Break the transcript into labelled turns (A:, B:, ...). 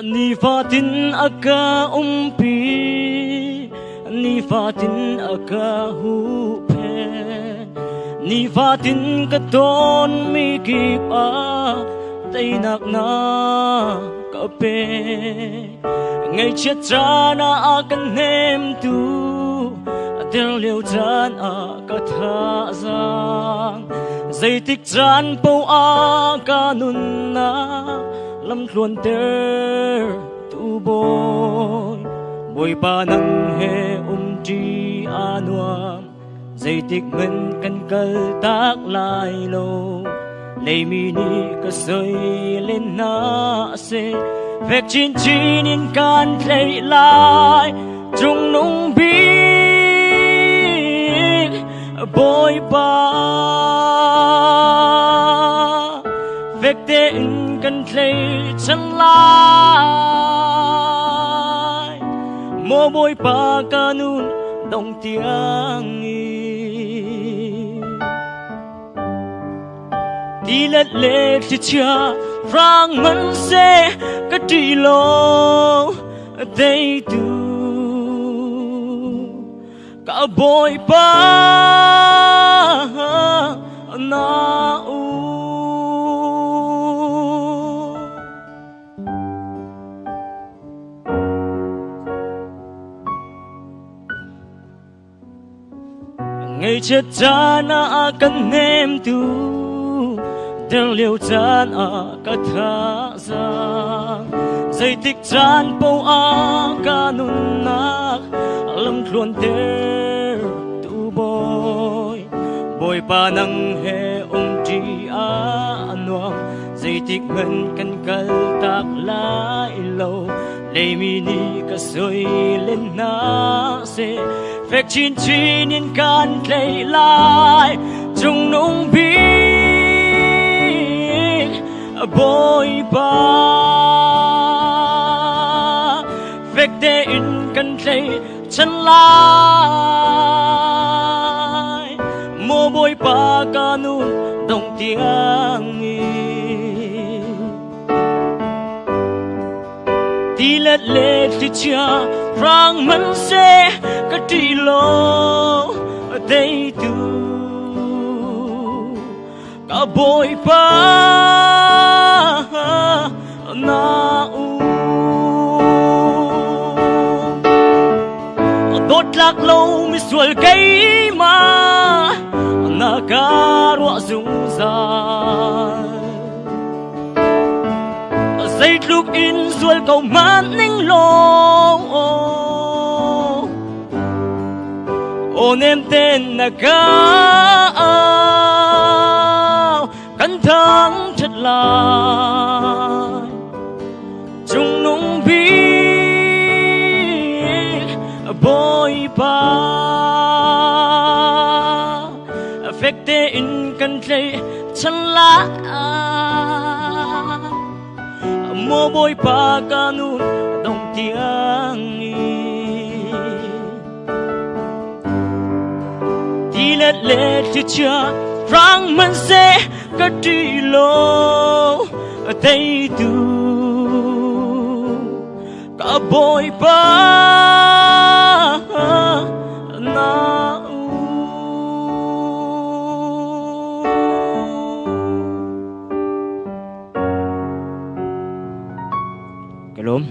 A: Ni fatin aka umpi, ni fatin aka hupe, ni fatin katon mi kipa, tay nak na kape. Ngày chết ra na akan nem tu, tel liu tran a katha giang, dây tích tran pau a kanun na. Lâm luồn ter tu boy boy pa nang he tri anuam dây tích ngân căn cờ tác lại lâu lấy mini cả sơi lên na se vẹt chín chín in can lấy lại trung nung biết boy pa vẹt tên cần lấy chân lại mô bôi pa kanun đồng tiếng đi lết lết thì cha rang mân xe cái trì lô đây tu cả bôi pa na ngày chết cha na akan nem tu del liu chan a katha giang dây tích chan pau a kanun nak lam luồn ter tu boy boy pa nang he tri anuam dây tích ngân căn kal tak lai lâu lấy mini cả soi lên na se vẹt chín chín in can lấy lại trung nung biết boy pa vẹt để in can lấy chân lại mô boy pa kanun đồng tiếng đi lết lết thì cha rang mân xe cái trì lô đây tu cả bôi pa na đốt lạc lâu mi xuôi cây mà na cá rụa rung dài dây lúc in ruột cầu mát ninh lô ôn em tên là cao cẩn thận thật lại chung nung biết boy pa phép tên cần lấy chân lá mô bôi pa kanun đồng tiếng đi lết lết thì cha rang mân xe cái trì lô đây tu cả bôi pa na Cái lúm